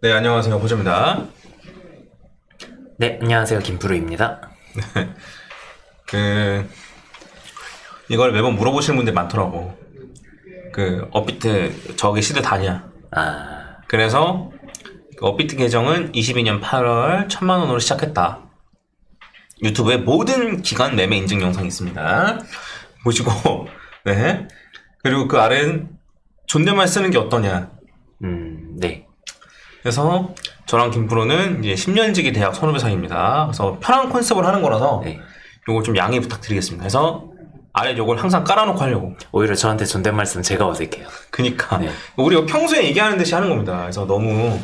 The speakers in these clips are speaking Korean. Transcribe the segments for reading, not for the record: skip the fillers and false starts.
네, 안녕하세요. 보조입니다. 네, 안녕하세요. 김프로입니다. 이걸 매번 물어보시는 분들 많더라고. 업비트 저기 시드 다냐? 그래서 업비트 계정은 22년 8월 1000만원으로 시작했다. 유튜브에 모든 기간 매매 인증 영상이 있습니다. 보시고, 네. 그리고 그 아래는 존댓말 쓰는 게 어떠냐? 네. 그래서 저랑 김프로는 이제 10년지기 대학 선후배 사이입니다. 그래서 편한 컨셉을 하는 거라서 네. 요걸 좀 양해 부탁드리겠습니다. 그래서 아래 요걸 항상 깔아놓고 하려고. 오히려 저한테 존댓말 쓰면 제가 어색해요. 그니까 네. 우리가 평소에 얘기하는 듯이 하는 겁니다. 그래서 너무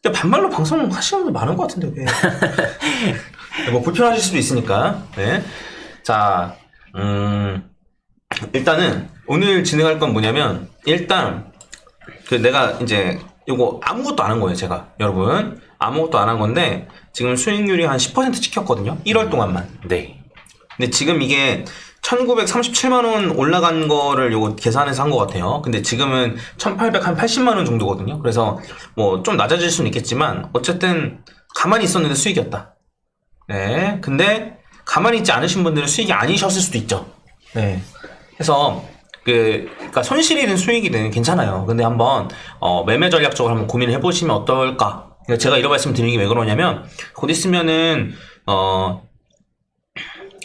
근데 반말로 방송 하시는 분들 많은 것 같은데 왜? 뭐 불편하실 수도 있으니까. 네. 자, 일단은 오늘 진행할 건 뭐냐면 일단 내가 이제 요거 아무것도 안 한 거예요, 제가. 여러분. 아무것도 안 한 건데, 지금 수익률이 한 10% 찍혔거든요? 1월 동안만. 네. 근데 지금 이게 1937만원 올라간 거를 요거 계산해서 한 것 같아요. 근데 지금은 1880만원 정도거든요? 그래서 뭐 좀 낮아질 수는 있겠지만, 어쨌든 가만히 있었는데 수익이었다. 네. 근데 가만히 있지 않으신 분들은 수익이 아니셨을 수도 있죠. 네. 그래서 그러니까 손실이든 수익이든 괜찮아요. 근데 한번 매매 전략적으로 한번 고민을 해보시면 어떨까? 제가 이런 말씀 드리는 게 왜 그러냐면 곧 있으면은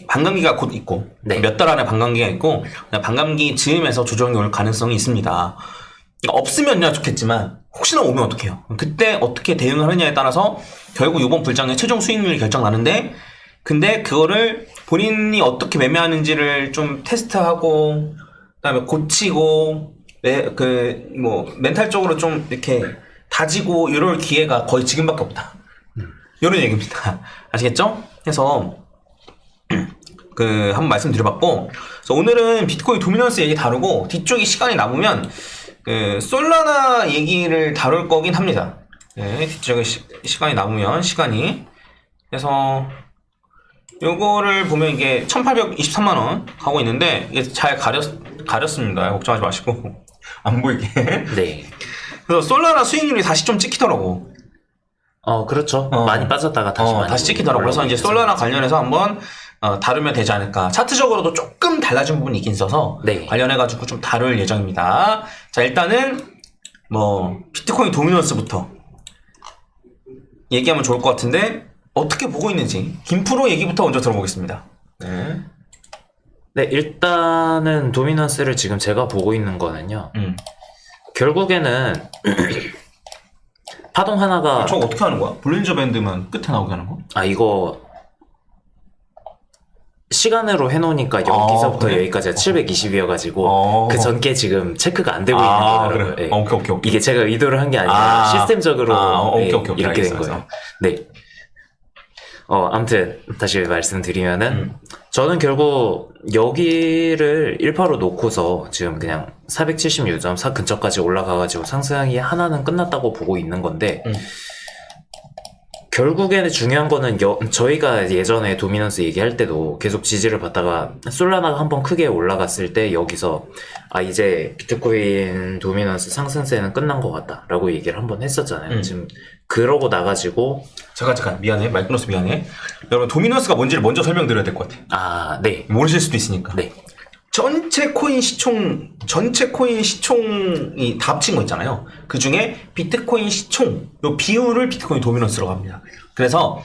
반감기가 곧 있고 네. 몇 달 안에 반감기가 있고 반감기 즈음에서 조정이 올 가능성이 있습니다. 그러니까 없으면야 좋겠지만 혹시나 오면 어떡해요? 그때 어떻게 대응을 하느냐에 따라서 결국 이번 불장의 최종 수익률이 결정나는데 근데 그거를 본인이 어떻게 매매하는지를 좀 테스트하고 그다음에 고치고 멘탈적으로 좀 이렇게 다지고 이럴 기회가 거의 지금밖에 없다. 이런 얘기입니다. 아시겠죠? 그래서 한번 말씀드려봤고, 그래서 오늘은 비트코인 도미넌스 얘기 다루고 뒤쪽에 시간이 남으면 솔라나 얘기를 다룰 거긴 합니다. 네, 뒤쪽에 시간이 남으면 그래서 요거를 보면 이게 1823만원 가고 있는데 이게 잘 가렸습니다. 걱정하지 마시고 안 보이게. 네. 그래서 솔라나 수익률이 다시 좀 찍히더라고. 그렇죠. 많이 빠졌다가 다시 많이 다시 찍히더라고. 그래서 이제 솔라나 관련해서 한번 다루면 되지 않을까. 차트적으로도 조금 달라진 부분이 있긴 있어서 네. 관련해가지고 좀 다룰 예정입니다. 자, 일단은 비트코인 도미넌스부터 얘기하면 좋을 것 같은데 어떻게 보고 있는지 김프로 얘기부터 먼저 들어보겠습니다. 네. 네, 일단은 도미넌스를 지금 제가 보고 있는 거는요. 결국에는 파동 하나가 저거 어떻게 하는 거야? 볼린저 밴드만 끝에 나오게 하는 거? 이거 시간으로 해놓으니까 여기서부터 그래? 여기까지가 720이어가지고 그 전께 지금 체크가 안 되고 있는 거더라고요. 그래. 네. 오케이. 이게 제가 의도를 한 게 아니라 시스템적으로 오케이. 이렇게 된 알겠어. 거예요. 네. 아무튼 다시 말씀드리면은 저는 결국 여기를 1파로 놓고서 지금 그냥 476.4 근처까지 올라가가지고 상승이 하나는 끝났다고 보고 있는 건데 결국에는 중요한 거는 저희가 예전에 도미넌스 얘기할 때도 계속 지지를 받다가 솔라나가 한번 크게 올라갔을 때 여기서 이제 비트코인 도미넌스 상승세는 끝난 것 같다 라고 얘기를 한번 했었잖아요. 지금 그러고 나가지고 잠깐 미안해. 말 끊어서 미안해. 여러분 도미넌스가 뭔지를 먼저 설명드려야 될 것 같아. 네. 모르실 수도 있으니까. 네. 전체 코인 시총이 다 합친 거 있잖아요. 그 중에 비트코인 시총, 요 비율을 비트코인 도미넌스라고 합니다. 그래서,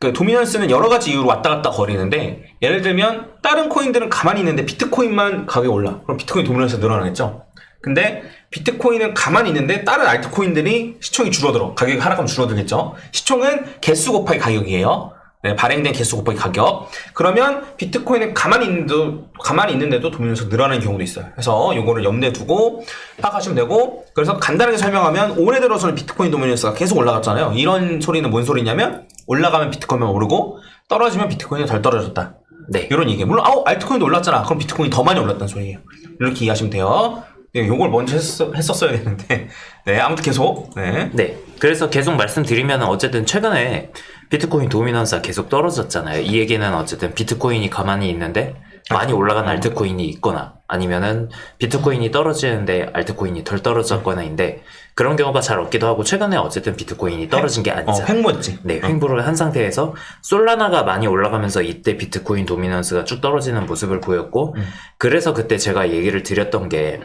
도미넌스는 여러 가지 이유로 왔다 갔다 거리는데, 예를 들면, 다른 코인들은 가만히 있는데 비트코인만 가격이 올라. 그럼 비트코인 도미넌스가 늘어나겠죠? 근데, 비트코인은 가만히 있는데, 다른 알트코인들이 시총이 줄어들어. 가격이 하락하면 줄어들겠죠? 시총은 개수 곱하기 가격이에요. 네, 발행된 개수 곱하기 가격. 그러면 비트코인은 가만히 있는데도 도미넌스 늘어나는 경우도 있어요. 그래서 요거를 염두에 두고 파악하시면 되고, 그래서 간단하게 설명하면 올해 들어서는 비트코인 도미넌스가 계속 올라갔잖아요. 이런 소리는 뭔 소리냐면 올라가면 비트코인만 오르고 떨어지면 비트코인이 덜 떨어졌다. 네. 이런 얘기예요. 물론 알트코인도 올랐잖아. 그럼 비트코인이 더 많이 올랐다는 소리예요. 이렇게 이해하시면 돼요. 네, 요걸 먼저 했었어야 되는데. 네, 아무튼 계속. 네. 그래서 계속 말씀드리면 어쨌든 최근에 비트코인 도미넌스가 계속 떨어졌잖아요. 이 얘기는 어쨌든 비트코인이 가만히 있는데 많이 올라간 알트코인이 있거나 아니면은 비트코인이 떨어지는데 알트코인이 덜 떨어졌거나인데 그런 경우가 잘 없기도 하고 최근에 어쨌든 비트코인이 떨어진 게 아니잖아요. 횡보했지. 네, 횡보를 한 상태에서 솔라나가 많이 올라가면서 이때 비트코인 도미넌스가 쭉 떨어지는 모습을 보였고 그래서 그때 제가 얘기를 드렸던 게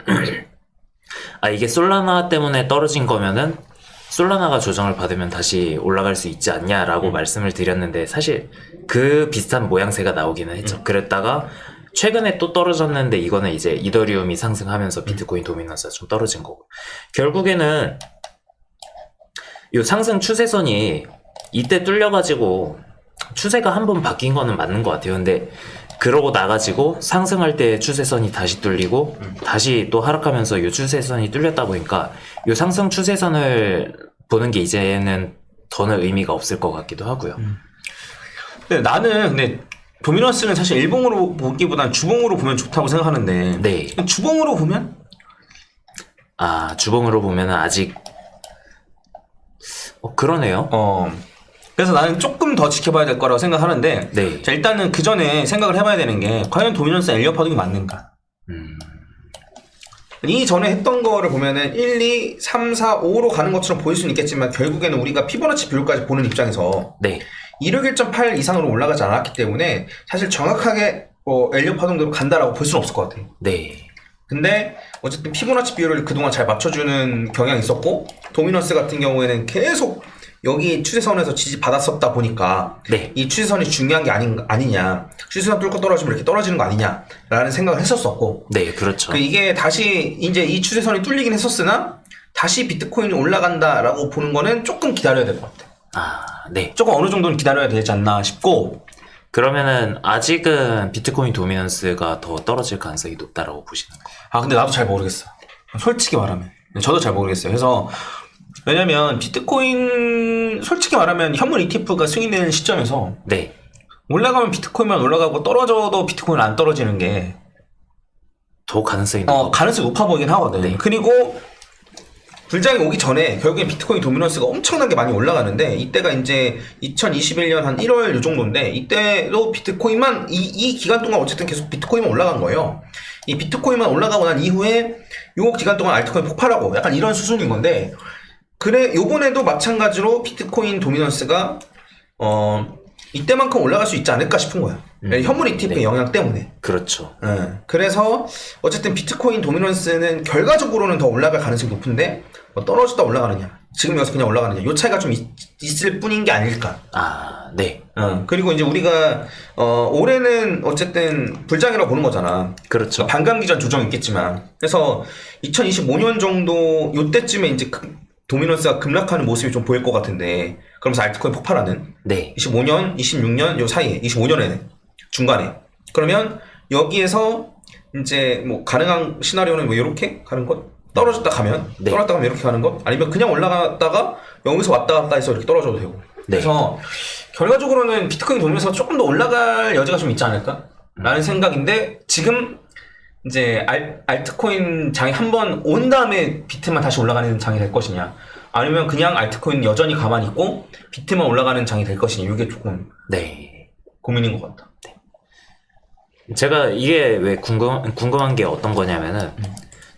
이게 솔라나 때문에 떨어진 거면은 솔라나가 조정을 받으면 다시 올라갈 수 있지 않냐라고 말씀을 드렸는데 사실 그 비슷한 모양새가 나오기는 했죠. 그랬다가 최근에 또 떨어졌는데 이거는 이제 이더리움이 상승하면서 비트코인 도미넌스가 좀 떨어진 거고 결국에는 요 상승 추세선이 이때 뚫려가지고 추세가 한 번 바뀐 거는 맞는 것 같아요. 근데 그러고 나가지고 상승할 때 추세선이 다시 뚫리고 다시 또 하락하면서 요 추세선이 뚫렸다 보니까 요 상승 추세선을 보는 게 이제는 더는 의미가 없을 것 같기도 하고요. 근데 나는 도미넌스는 사실 일봉으로 보기보단 주봉으로 보면 좋다고 생각하는데 네. 주봉으로 보면 주봉으로 보면은 아직 그러네요. 그래서 나는 조금 더 지켜봐야 될 거라고 생각하는데 네. 자, 일단은 그 전에 생각을 해봐야 되는 게 과연 도미넌스 엘리엇 파동이 맞는가? 이 전에 했던 거를 보면은 1, 2, 3, 4, 5로 가는 것처럼 보일 수는 있겠지만 결국에는 우리가 피보나치 비율까지 보는 입장에서 네. 261.8 이상으로 올라가지 않았기 때문에 사실 정확하게 엘리엇 파동대로 간다라고 볼 수는 없을 것 같아요. 네. 근데 어쨌든 피보나치 비율을 그동안 잘 맞춰주는 경향이 있었고 도미넌스 같은 경우에는 계속 여기 추세선에서 지지받았었다 보니까 네. 이 추세선이 중요한 게 아니냐 추세선 뚫고 떨어지면 이렇게 떨어지는 거 아니냐 라는 생각을 했었었고 네, 그렇죠. 이게 다시 이제 이 추세선이 뚫리긴 했었으나 다시 비트코인이 올라간다라고 보는 거는 조금 기다려야 될 것 같아요. 네. 조금 어느 정도는 기다려야 되지 않나 싶고 그러면은 아직은 비트코인 도미넌스가 더 떨어질 가능성이 높다라고 보시는 거예요? 근데 나도 잘 모르겠어. 솔직히 말하면 저도 잘 모르겠어요. 그래서 왜냐면 비트코인 솔직히 말하면 현물 ETF가 승인되는 시점에서 네. 올라가면 비트코인만 올라가고 떨어져도 비트코인 안 떨어지는 게 더 가능성이 높아. 가능성이 높아 보이긴 하거든. 네. 그리고 불장이 오기 전에 결국엔 비트코인 도미넌스가 엄청나게 많이 올라가는데 이때가 이제 2021년 한 1월 요 정도인데 이때도 비트코인만 이 기간 동안 어쨌든 계속 비트코인만 올라간 거예요. 이 비트코인만 올라가고 난 이후에 요 기간 동안 알트코인 폭발하고 약간 이런 수준인 건데 그래 요번에도 마찬가지로 비트코인 도미넌스가 이때만큼 올라갈 수 있지 않을까 싶은 거야. 현물 ETF의 네. 영향 때문에. 그렇죠. 그래서 어쨌든 비트코인 도미넌스는 결과적으로는 더 올라갈 가능성이 높은데 떨어졌다 올라가느냐 지금 여기서 그냥 올라가느냐 요 차이가 좀 있을 뿐인 게 아닐까. 네. 그리고 이제 우리가 올해는 어쨌든 불장이라고 보는 거잖아. 그렇죠. 반감기 전 조정이 있겠지만 그래서 2025년 정도 요때쯤에 이제 도미넌스가 급락하는 모습이 좀 보일 것 같은데 그러면서 알트코인 폭발하는 네. 25년, 26년 요 사이에 25년에는 중간에 그러면 여기에서 이제 뭐 가능한 시나리오는 뭐 이렇게 가는 것 떨어졌다 가면 네. 떨어졌다 가면 이렇게 가는 것 아니면 그냥 올라갔다가 여기서 왔다 갔다 해서 이렇게 떨어져도 되고 네. 그래서 결과적으로는 비트코인 도미넌스가 조금 더 올라갈 여지가 좀 있지 않을까 라는 생각인데 지금 이제 알트코인 장이 한번 온 다음에 비트만 다시 올라가는 장이 될 것이냐 아니면 그냥 알트코인 여전히 가만히 있고 비트만 올라가는 장이 될 것이냐 이게 조금 네. 고민인 것 같다. 제가 이게 왜 궁금한 게 어떤 거냐면은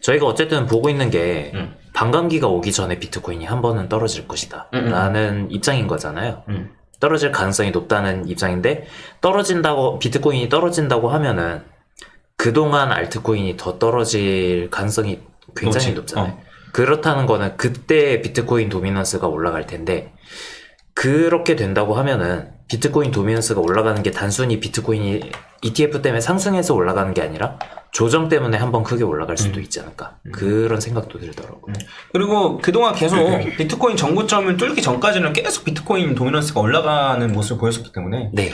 저희가 어쨌든 보고 있는 게 반감기가 오기 전에 비트코인이 한 번은 떨어질 것이다 라는 입장인 거잖아요. 떨어질 가능성이 높다는 입장인데 비트코인이 떨어진다고 하면은 그동안 알트코인이 더 떨어질 가능성이 굉장히 높잖아요. 그렇다는 거는 그때 비트코인 도미넌스가 올라갈 텐데 그렇게 된다고 하면은 비트코인 도미넌스가 올라가는 게 단순히 비트코인이 ETF 때문에 상승해서 올라가는 게 아니라 조정 때문에 한번 크게 올라갈 수도 있지 않을까 그런 생각도 들더라고요. 그리고 그동안 계속 비트코인 정고점을 뚫기 전까지는 계속 비트코인 도미넌스가 올라가는 모습을 보였었기 때문에 네.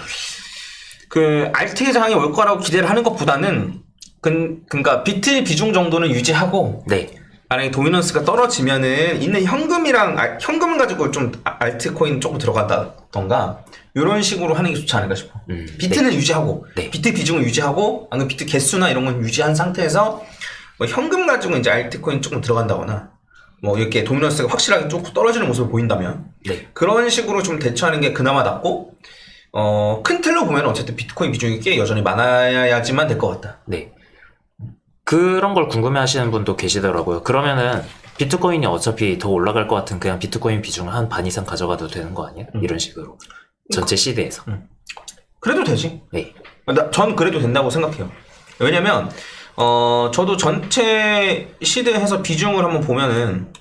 그 알트의 장이 올 거라고 기대를 하는 것보다는 그러니까 비트 비중 정도는 유지하고 네. 만약에 도미넌스가 떨어지면은 있는 현금을 가지고 좀 알트코인 조금 들어간다던가 이런 식으로 하는 게 좋지 않을까 싶어. 비트는 네. 유지하고 네. 비트 비중을 유지하고 아니면 비트 개수나 이런 건 유지한 상태에서 뭐 현금 가지고 이제 알트코인 조금 들어간다거나 뭐 이렇게 도미넌스가 확실하게 조금 떨어지는 모습을 보인다면 네. 그런 식으로 좀 대처하는 게 그나마 낫고 큰 틀로 보면 어쨌든 비트코인 비중이 꽤 여전히 많아야지만 될 것 같다. 네. 그런 걸 궁금해 하시는 분도 계시더라고요. 그러면은 비트코인이 어차피 더 올라갈 것 같은 그냥 비트코인 비중을 한 반 이상 가져가도 되는 거 아니야? 이런 식으로. 전체 시드에서. 그래도 되지. 네. 전 그래도 된다고 생각해요. 왜냐면 저도 전체 시드해서 비중을 한번 보면은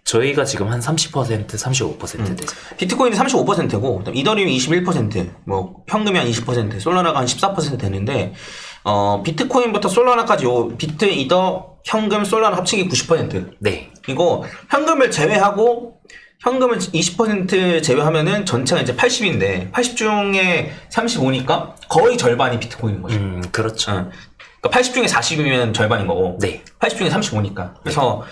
저희가 지금 한 30%, 35% 되죠. 비트코인이 35%고 이더리움이 21%, 뭐 현금이 한 20%, 솔라나가 한 14% 되는데 비트코인부터 솔라나까지 비트, 이더, 현금, 솔라나 합치기 90%. 네. 이거 현금을 제외하고 현금을 20% 제외하면은 전체가 이제 80인데 80 중에 35니까 거의 절반이 비트코인인 거죠. 그렇죠. 그러니까 80 중에 40이면 절반인 거고 네. 80 중에 35니까. 그래서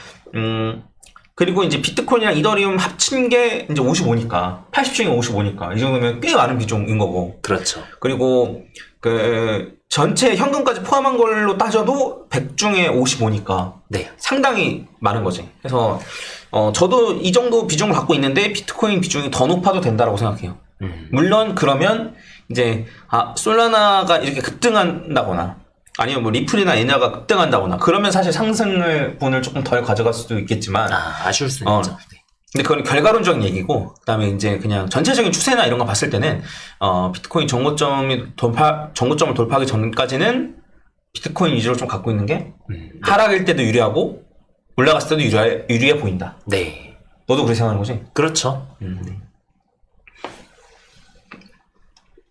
그리고 이제 비트코인이랑 이더리움 합친 게 이제 55니까 80 중에 55니까 이 정도면 꽤 많은 비중인 거고. 그렇죠. 그리고 그 전체 현금까지 포함한 걸로 따져도 100 중에 55니까 네. 상당히 많은 거지. 그래서 저도 이 정도 비중을 갖고 있는데 비트코인 비중이 더 높아도 된다라고 생각해요. 물론 그러면 이제 솔라나가 이렇게 급등한다거나 아니면 뭐 리플이나 에나가 급등한다거나 그러면 사실 상승을 분을 조금 덜 가져갈 수도 있겠지만 아쉬울 수는 있죠. 네. 근데 그건 결과론적인 얘기고 그다음에 이제 그냥 전체적인 추세나 이런 거 봤을 때는 비트코인 정고점을 돌파하기 전까지는 비트코인 위주로 좀 갖고 있는 게 하락일 때도 유리하고 올라갔을 때도 유리해 보인다. 네. 너도 그렇게 생각하는 거지? 그렇죠.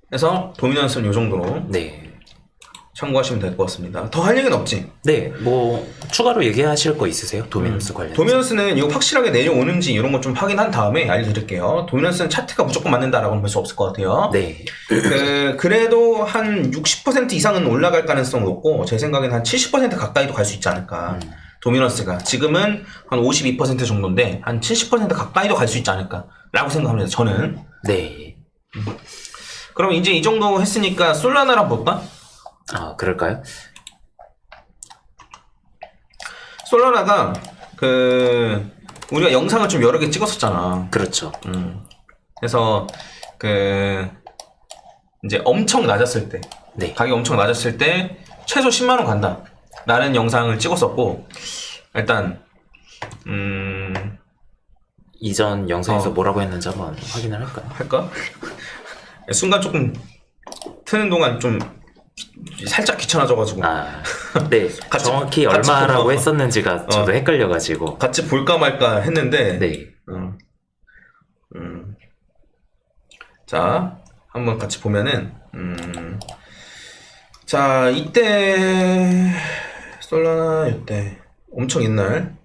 그래서 도미넌스는 이 정도로 네. 참고하시면 될 것 같습니다. 더 할 얘기는 없지? 네. 뭐 추가로 얘기하실 거 있으세요? 도미넌스 관련. 도미넌스는 이거 확실하게 내려오는지 이런 거 좀 확인한 다음에 알려드릴게요. 도미넌스는 차트가 무조건 맞는다라고는 볼 수 없을 것 같아요. 네. 그래도 한 60% 이상은 올라갈 가능성이 높고 제 생각에는 한 70% 가까이도 갈 수 있지 않을까. 도미넌스가 지금은 한 52% 정도인데 한 70% 가까이도 갈 수 있지 않을까 라고 생각합니다. 저는. 네. 그럼 이제 이 정도 했으니까 솔라나랑 볼까? 그럴까요? 솔라나가 우리가 영상을 좀 여러 개 찍었었잖아. 그렇죠. 그래서 이제 엄청 낮았을 때, 네. 가격이 엄청 낮았을 때 최소 10만 원 간다 라는 영상을 찍었었고 일단 이전 영상에서 뭐라고 했는지 한번 확인을 할까요? 할까? 순간 조금 트는 동안 좀 살짝 귀찮아져가지고 네. 정확히 얼마라고 볼까? 했었는지가 저도 헷갈려가지고 같이 볼까 말까 했는데 네. 자 한번 같이 보면은 자 이때 솔라나 이때 엄청 옛날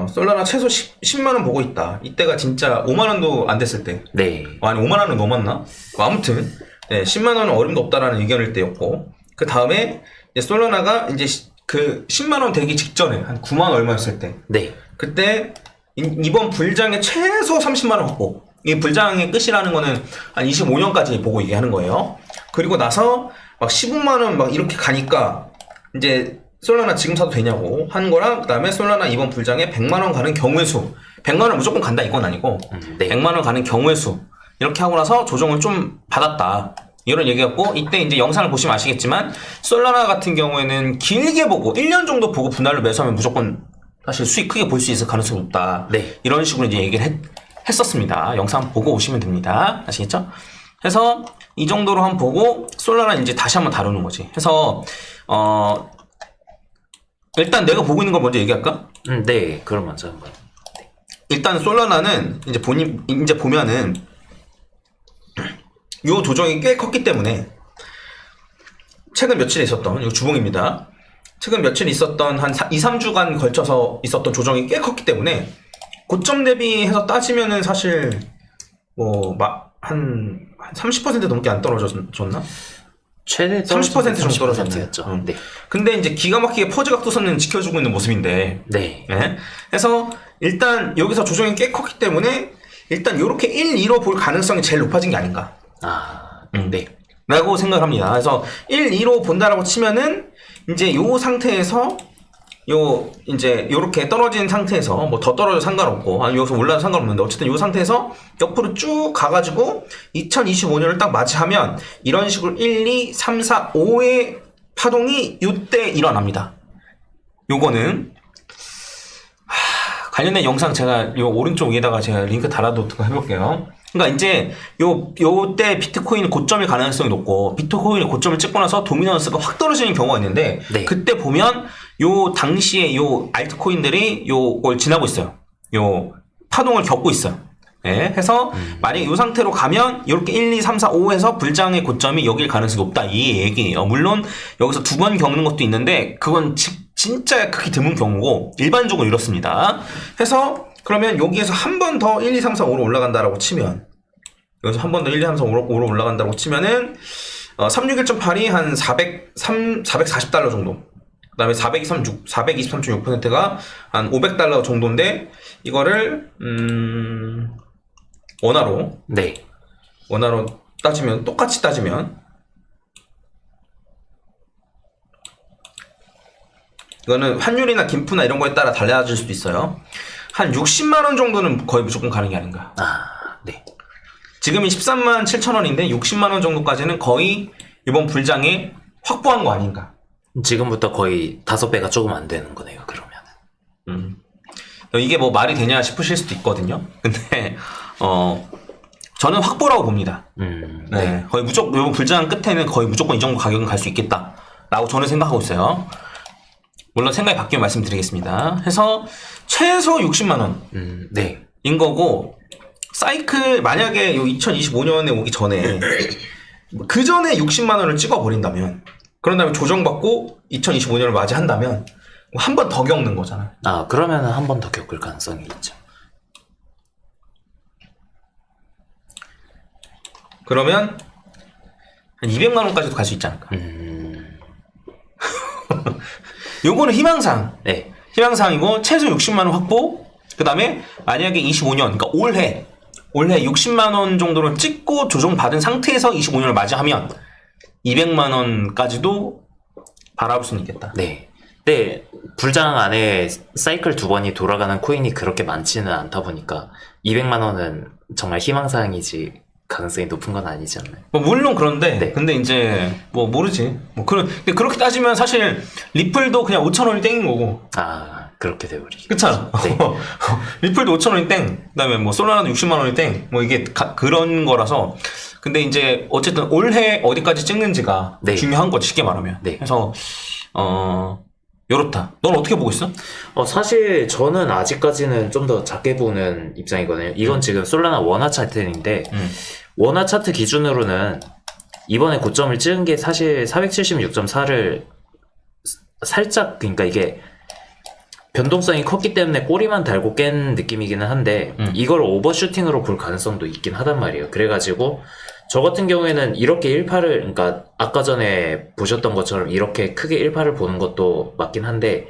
솔라나 최소 10만 원 보고 있다. 이때가 진짜 5만 원도 안 됐을 때. 네. 아니 5만 원은 넘었나? 아무튼 네, 10만 원은 어림도 없다라는 의견일 때였고 그 다음에 솔라나가 이제 그 10만 원 되기 직전에 한 9만 얼마였을 때. 네. 그때 이번 불장의 최소 30만 원 확보. 이 불장의 끝이라는 거는 한 25년까지 보고 얘기하는 거예요. 그리고 나서 막 15만 원 막 이렇게 가니까 이제 솔라나 지금 사도 되냐고 하는 거랑 그다음에 솔라나 이번 불장에 100만 원 가는 경우의 수. 100만 원 무조건 간다 이건 아니고 네. 100만 원 가는 경우의 수. 이렇게 하고 나서 조정을 좀 받았다. 이런 얘기였고 이때 이제 영상을 보시면 아시겠지만 솔라나 같은 경우에는 길게 보고 1년 정도 보고 분할로 매수하면 무조건 사실 수익 크게 볼 수 있을 가능성이 높다. 네. 이런 식으로 이제 얘기를 했었습니다. 영상 보고 오시면 됩니다. 아시겠죠? 그래서 이 정도로 한번 보고 솔라나 이제 다시 한번 다루는 거지. 그래서 일단 내가 보고 있는 걸 먼저 얘기할까? 네. 그럼 먼저 한번. 일단 솔라나는 이제 보면은 요 조정이 꽤 컸기 때문에 최근 며칠에 있었던 요 주봉입니다. 최근 며칠 있었던 한 2, 3주간 걸쳐서 있었던 조정이 꽤 컸기 때문에 고점 대비해서 따지면은 사실 뭐 한 30% 넘게 안 떨어졌나? 최대 30% 정도 떨어졌네요. 네. 근데 이제 기가 막히게 퍼즈 각도선은 지켜주고 있는 모습인데. 네. 네. 그래서 일단 여기서 조정이 꽤 컸기 때문에 일단 이렇게 1, 2로 볼 가능성이 제일 높아진 게 아닌가. 네. 라고 생각합니다. 그래서 1, 2로 본다라고 치면은 이제 요 상태에서 이제 요렇게 떨어진 상태에서 뭐 더 떨어져 상관없고 아니 여기서 올라도 상관없는데 어쨌든 요 상태에서 옆으로 쭉 가가지고 2025년을 딱 맞이하면 이런 식으로 1, 2, 3, 4, 5의 파동이 요때 일어납니다. 요거는 관련된 영상 제가 요 오른쪽 위에다가 제가 링크 달아놓고 해볼게요. 그러니까 이제 요때 비트코인 고점일 가능성이 높고 비트코인의 고점을 찍고 나서 도미넌스가 확 떨어지는 경우가 있는데 네. 그때 보면 요 당시에 요 알트코인들이 요걸 지나고 있어요. 요 파동을 겪고 있어요. 예, 해서 만약에 이 상태로 가면 이렇게 1, 2, 3, 4, 5에서 불장의 고점이 여길 가능성이 높다 이 얘기예요. 물론 여기서 2번 겪는 것도 있는데 그건 진짜 극히 드문 경우고 일반적으로 이렇습니다. 해서 그러면 여기에서 한 번 더 1, 2, 3, 4, 5로 올라간다라고 치면 여기서 한 번 더 1, 2, 3, 4, 5로 올라간다고 치면은 361.8이 한 440달러 정도. 그 다음에 423.6%가 한 500달러 정도인데 이거를 원화로 네. 따지면 똑같이 따지면 이거는 환율이나 김프나 이런 거에 따라 달라질 수도 있어요. 한 60만 원 정도는 거의 무조건 가는 게 아닌가. 네. 지금이 13만 7천 원인데 60만 원 정도까지는 거의 이번 불장에 확보한 거 아닌가. 지금부터 거의 5배가 조금 안 되는 거네요, 그러면. 이게 뭐 말이 되냐 싶으실 수도 있거든요. 근데 저는 확보라고 봅니다. 네. 거의 무조건 이번 불장 끝에는 거의 무조건 이 정도 가격은 갈 수 있겠다라고 저는 생각하고 있어요. 물론 생각이 바뀌면 말씀드리겠습니다. 해서 최소 60만 원. 네. 인 거고 사이클 만약에 요 2025년에 오기 전에 그 전에 60만 원을 찍어 버린다면 그런 다음에 조정받고 2025년을 맞이한다면 한 번 더 겪는 거잖아요. 그러면 한 번 더 겪을 가능성이 있죠. 그러면 한 200만 원까지도 갈 수 있지 않을까. 요거는 희망상. 네. 희망상이고 최소 60만 원 확보. 그 다음에 만약에 25년, 그러니까 올해 60만 원 정도를 찍고 조정받은 상태에서 25년을 맞이하면 200만 원까지도 바라볼 수는 있겠다. 네. 네. 불장 안에 사이클 2번이 돌아가는 코인이 그렇게 많지는 않다 보니까 200만 원은 정말 희망사항이지 가능성이 높은 건 아니지 않나요? 뭐 물론 그런데 네. 근데 이제 뭐 모르지. 근데 그렇게 따지면 사실 리플도 그냥 5천 원이 땡인 거고. 그렇게 돼버리겠죠. 그렇잖아. 네. 리플도 5천 원이 땡. 그다음에 뭐 솔라나도 60만 원이 땡. 뭐 이게 그런 거라서. 근데 이제 어쨌든 올해 어디까지 찍는지가 네. 중요한 거지 쉽게 말하면. 네. 그래서 요렇다. 넌 어떻게 보고 있어? 사실 저는 아직까지는 좀 더 작게 보는 입장이거든요. 이건 지금 솔라나 원화 차트인데 원화 차트 기준으로는 이번에 고점을 찍은 게 사실 476.4를 살짝, 그러니까 이게 변동성이 컸기 때문에 꼬리만 달고 깬 느낌이기는 한데 이걸 오버슈팅으로 볼 가능성도 있긴 하단 말이에요. 그래가지고 저 같은 경우에는 이렇게 1파를, 그러니까 아까 전에 보셨던 것처럼 이렇게 크게 1파를 보는 것도 맞긴 한데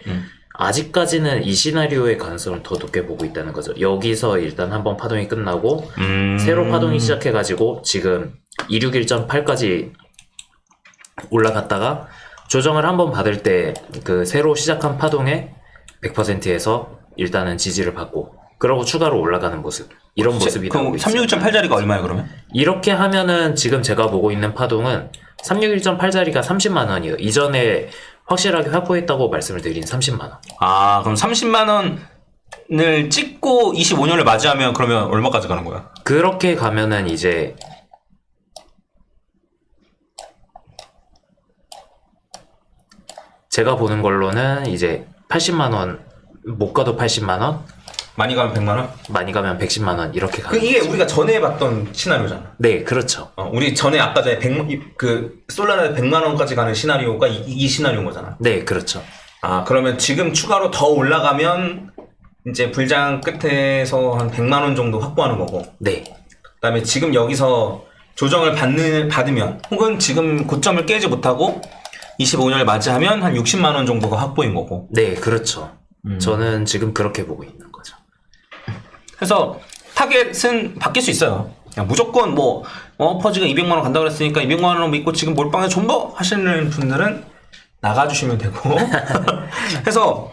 아직까지는 이 시나리오의 가능성을 더 높게 보고 있다는 거죠. 여기서 일단 한번 파동이 끝나고 새로 파동이 시작해가지고 지금 261.8까지 올라갔다가 조정을 한번 받을 때 그 새로 시작한 파동에 100%에서 일단은 지지를 받고 그러고 추가로 올라가는 모습, 이런 모습이 나오고 있어요. 361.8짜리가 얼마야 그러면? 이렇게 하면은 지금 제가 보고 있는 파동은 361.8짜리가 30만 원이에요. 이전에 확실하게 확보했다고 말씀을 드린 30만 원. 그럼 30만 원을 찍고 25년을 맞이하면 그러면 얼마까지 가는 거야? 그렇게 가면은 이제 제가 보는 걸로는 이제 80만 원, 못 가도 80만 원, 많이 가면 100만 원? 많이 가면 110만 원 이렇게 가는 이게 거죠. 우리가 전에 봤던 시나리오잖아. 네, 그렇죠. 우리 전에 아까 전에 솔라나에 100만 원까지 가는 시나리오가 이 시나리오인 거잖아. 네, 그렇죠. 그러면 지금 추가로 더 올라가면 이제 불장 끝에서 한 100만 원 정도 확보하는 거고. 네. 그다음에 지금 여기서 조정을 받으면 혹은 지금 고점을 깨지 못하고 25년을 맞이하면 한 60만 원 정도가 확보인 거고. 네, 그렇죠. 저는 지금 그렇게 보고 있는 거죠. 그래서 타겟은 바뀔 수 있어요. 그냥 무조건 퍼지가 200만 원 간다고 그랬으니까 200만 원을 믿고 지금 몰빵에 존버 하시는 분들은 나가주시면 되고. 그래서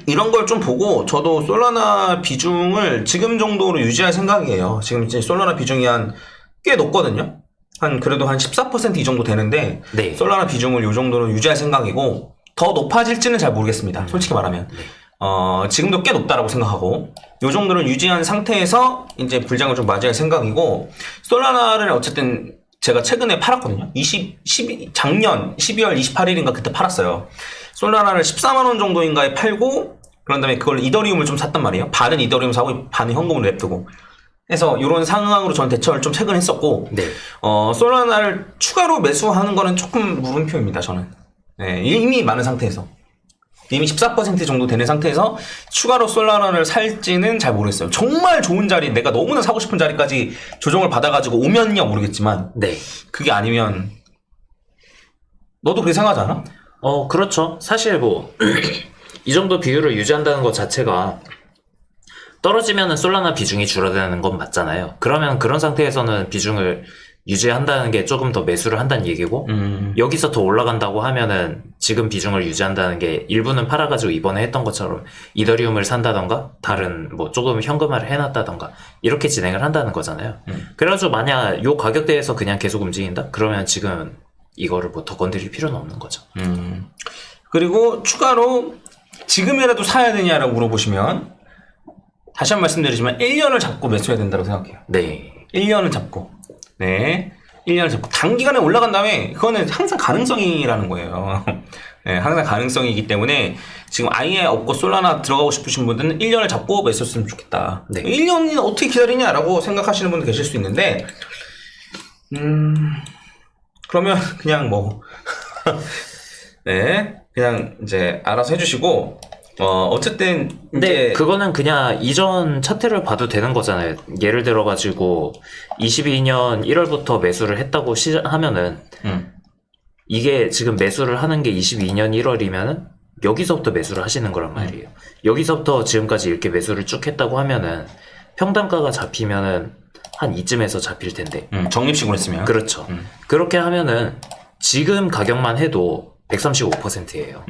이런 걸 좀 보고 저도 솔라나 비중을 지금 정도로 유지할 생각이에요. 지금 이제 솔라나 비중이 꽤 높거든요. 그래도 한 14% 이 정도 되는데 네. 솔라나 비중을 이 정도로 유지할 생각이고 더 높아질지는 잘 모르겠습니다. 솔직히 말하면. 지금도 꽤 높다라고 생각하고 이 정도를 유지한 상태에서 이제 불장을 좀 맞이할 생각이고 솔라나를 어쨌든 제가 최근에 팔았거든요. 작년 12월 28일인가 그때 팔았어요. 솔라나를 14만원 정도인가에 팔고 그런 다음에 그걸 이더리움을 좀 샀단 말이에요. 반은 이더리움 사고 반은 현금으로 냅두고 해서 이런 상황으로 저는 대처를 좀 최근 했었고 네. 솔라나를 추가로 매수하는 거는 조금 물음표입니다. 저는 이미 많은 상태에서 이미 14% 정도 되는 상태에서 추가로 솔라나를 살지는 잘 모르겠어요. 정말 좋은 자리, 내가 너무나 사고 싶은 자리까지 조정을 받아가지고 오면야 모르겠지만 네. 그게 아니면 너도 그렇게 생각하지 않아? 그렇죠. 사실 뭐 이 정도 비율을 유지한다는 것 자체가 떨어지면은 솔라나 비중이 줄어드는 건 맞잖아요. 그러면 그런 상태에서는 비중을 유지한다는 게 조금 더 매수를 한다는 얘기고 여기서 더 올라간다고 하면은 지금 비중을 유지한다는 게 일부는 팔아가지고 이번에 했던 것처럼 이더리움을 산다던가 다른 뭐 조금 현금화를 해놨다던가 이렇게 진행을 한다는 거잖아요. 그래가지고 만약 요 가격대에서 그냥 계속 움직인다? 그러면 지금 이거를 뭐 더 건드릴 필요는 없는 거죠. 그리고 추가로 지금이라도 사야 되냐라고 물어보시면 다시 한 번 말씀드리지만 1년을 잡고 매수해야 된다고 생각해요. 네. 1년을 잡고. 네. 1년을 잡고. 단기간에 올라간 다음에 그거는 항상 가능성이라는 거예요. 네, 항상 가능성이기 때문에 지금 아예 없고 솔라나 들어가고 싶으신 분들은 1년을 잡고 매수했으면 좋겠다. 네. 1년이 어떻게 기다리냐라고 생각하시는 분도 계실 수 있는데 그러면 그냥 뭐 네. 그냥 이제 알아서 해주시고 어쨌든 근데 이제 그거는 그냥 이전 차트를 봐도 되는 거잖아요. 예를 들어가지고 22년 1월부터 매수를 했다고 하면은 이게 지금 매수를 하는 게 22년 1월이면은 여기서부터 매수를 하시는 거란 말이에요. 여기서부터 지금까지 이렇게 매수를 쭉 했다고 하면은 평단가가 잡히면은 한 이쯤에서 잡힐 텐데. 적립식으로 했으면 그렇죠. 그렇게 하면은 지금 가격만 해도 135%예요.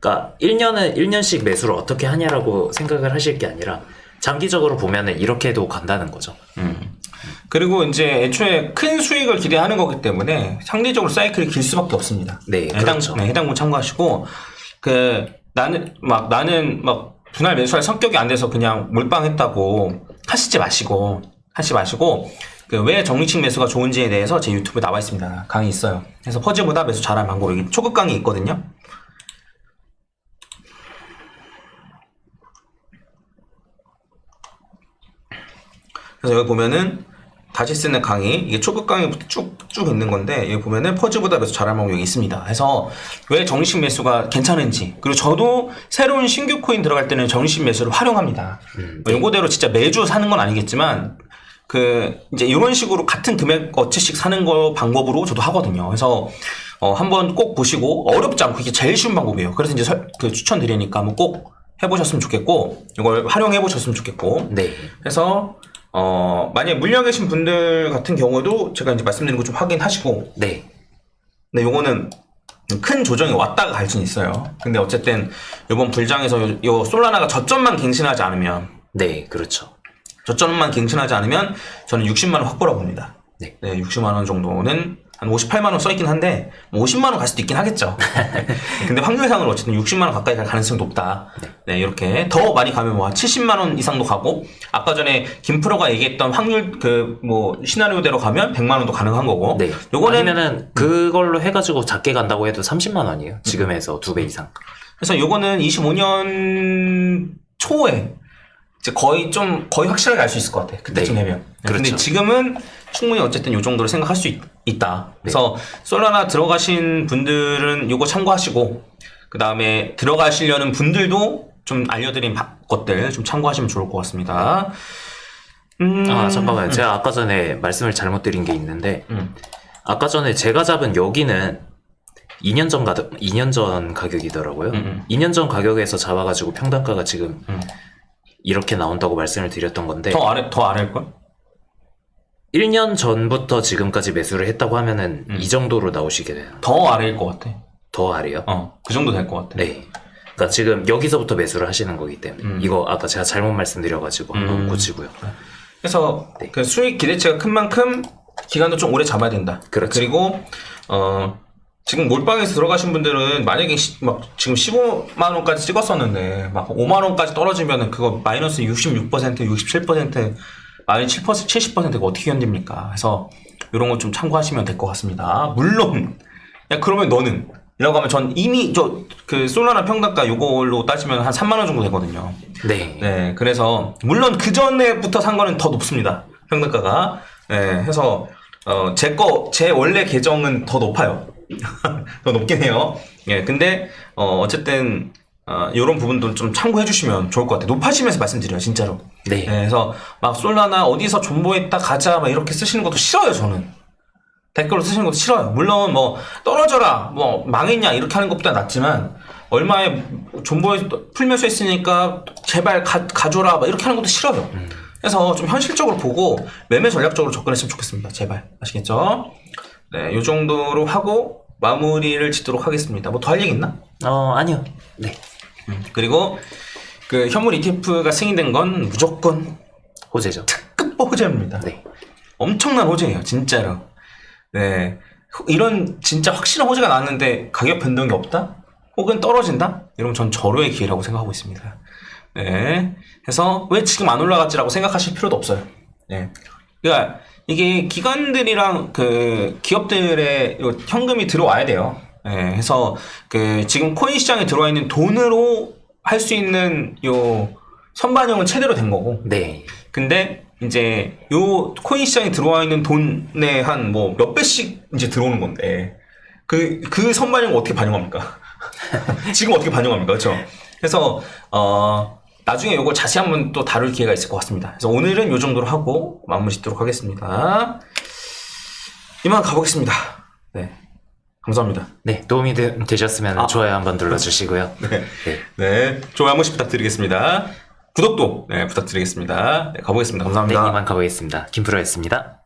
그러니까 1년씩 매수를 어떻게 하냐라고 생각을 하실 게 아니라 장기적으로 보면은 이렇게도 간다는 거죠. 그리고 이제 애초에 큰 수익을 기대하는 거기 때문에 상대적으로 사이클이 길 수밖에 없습니다. 네, 그렇죠. 해당분 참고하시고 나는 분할 매수할 성격이 안 돼서 그냥 몰빵했다고 하지 마시고 왜 적립식 매수가 좋은지에 대해서 제 유튜브에 나와 있습니다. 강의 있어요. 그래서 퍼즈보다 매수 잘하는 방법 여기 초급 강의 있거든요. 그래서 여기 보면은 다시 쓰는 강의 이게 초급 강의부터 쭉 있는 건데 여기 보면은 퍼즈보다 매수 잘하는 방법이 여기 있습니다. 그래서 왜 정식 매수가 괜찮은지 그리고 저도 새로운 신규 코인 들어갈 때는 정식 매수를 활용합니다. 요거대로 진짜 매주 사는 건 아니겠지만 이제 이런 식으로 같은 금액 어치씩 사는 거 방법으로 저도 하거든요. 그래서 한번 꼭 보시고 어렵지 않고 이게 제일 쉬운 방법이에요. 그래서 이제 추천드리니까 한번 꼭 해보셨으면 좋겠고 이걸 활용해 보셨으면 좋겠고. 네. 그래서 만약에 물려 계신 분들 같은 경우도 제가 이제 말씀드린 거 좀 확인하시고. 네. 근데 요거는 큰 조정이 왔다가 갈 수는 있어요. 근데 어쨌든 이번 불장에서 요 솔라나가 저점만 갱신하지 않으면. 네, 그렇죠. 저점만 갱신하지 않으면 저는 60만원 확보라고 봅니다. 네. 60만원 정도는 한 58만원 써있긴 한데 50만원 갈 수도 있긴 하겠죠. 근데 확률상으로 어쨌든 60만원 가까이 갈 가능성이 높다. 네, 이렇게 더 많이 가면 뭐 70만원 이상도 가고 아까 전에 김프로가 얘기했던 확률 시나리오대로 가면 100만원도 가능한 거고. 네. 요거는 아니면은 그걸로 해가지고 작게 간다고 해도 30만원이에요. 지금에서 2배 이상. 그래서 요거는 25년 초에 이제 거의 확실하게 알 수 있을 것 같아. 그때쯤 네. 되면. 그렇죠. 근데 지금은 충분히 어쨌든 요 정도로 생각할 수 있다. 그래서 솔라나 들어가신 분들은 요거 참고하시고 그 다음에 들어가시려는 분들도 좀 알려드린 것들 좀 참고하시면 좋을 것 같습니다. 잠깐만요. 제가 아까 전에 말씀을 잘못 드린 게 있는데 아까 전에 제가 잡은 여기는 2년 전 가격이더라고요. 2년 전 가격에서 잡아가지고 평단가가 지금 이렇게 나온다고 말씀을 드렸던 건데 더 아래일걸? 1년 전부터 지금까지 매수를 했다고 하면은 이 정도로 나오시게 돼요. 더 아래일 것 같아. 더 아래요? 그 정도 될 것 같아. 네. 그러니까 지금 여기서부터 매수를 하시는 거기 때문에 이거 아까 제가 잘못 말씀드려가지고 한번 고치고요. 그래서 네. 그 수익 기대치가 큰 만큼 기간도 좀 오래 잡아야 된다. 그렇죠. 그리고 지금 몰빵에서 들어가신 분들은 만약에 막 지금 15만 원까지 찍었었는데 막 5만 원까지 떨어지면은 그거 마이너스 66%, 67%, 마이너스 70%가 어떻게 견딥니까? 그래서 이런 거 좀 참고하시면 될 것 같습니다. 물론 야 그러면 너는 이라고 하면 전 이미 그 솔라나 평단가 요걸로 따지면 한 3만 원 정도 되거든요. 네. 네, 그래서 물론 그 전에부터 산 거는 더 높습니다. 평단가가. 네, 해서 제 원래 계정은 더 높아요. 더 높긴 해요. 예, 근데 어쨌든 이런 부분도 좀 참고해 주시면 좋을 것 같아요. 높아지면서 말씀드려요, 진짜로. 네. 그래서 막 솔라나 어디서 존버했다 가자 막 이렇게 쓰시는 것도 싫어요, 저는. 댓글로 쓰시는 것도 싫어요. 물론 뭐 떨어져라, 뭐 망했냐 이렇게 하는 것보다 낫지만 얼마에 존버에 풀면서 했으니까 제발 가줘라 막 이렇게 하는 것도 싫어요. 그래서 좀 현실적으로 보고 매매 전략적으로 접근했으면 좋겠습니다. 제발. 아시겠죠? 네, 요 정도로 하고 마무리를 짓도록 하겠습니다. 뭐 더 할 얘기 있나? 아니요. 네. 그리고 그 현물 ETF가 승인된 건 무조건 호재죠. 특급 호재입니다. 네. 엄청난 호재예요, 진짜로. 네, 이런 진짜 확실한 호재가 나왔는데 가격 변동이 없다? 혹은 떨어진다? 이러면 전 절호의 기회라고 생각하고 있습니다. 네, 그래서 왜 지금 안 올라갔지라고 생각하실 필요도 없어요. 네, 그러니까 이게 기관들이랑 그 기업들의 현금이 들어와야 돼요. 네, 해서 그 지금 코인 시장에 들어와 있는 돈으로 할 수 있는 요 선반영은 제대로 된 거고. 네. 근데 이제 요 코인 시장에 들어와 있는 돈의 한 뭐 몇 배씩 이제 들어오는 건데 그 선반영 어떻게 반영합니까? 지금 어떻게 반영합니까? 그렇죠? 그래서 나중에 요걸 자세히 한번 또 다룰 기회가 있을 것 같습니다. 그래서 오늘은 요 정도로 하고 마무리 짓도록 하겠습니다. 이만 가보겠습니다. 네. 감사합니다. 네. 도움이 되셨으면 좋아요 한번 눌러주시고요. 네. 네. 네. 좋아요 한 번씩 부탁드리겠습니다. 구독도 네, 부탁드리겠습니다. 네, 가보겠습니다. 네. 감사합니다. 이만 가보겠습니다. 김프로였습니다.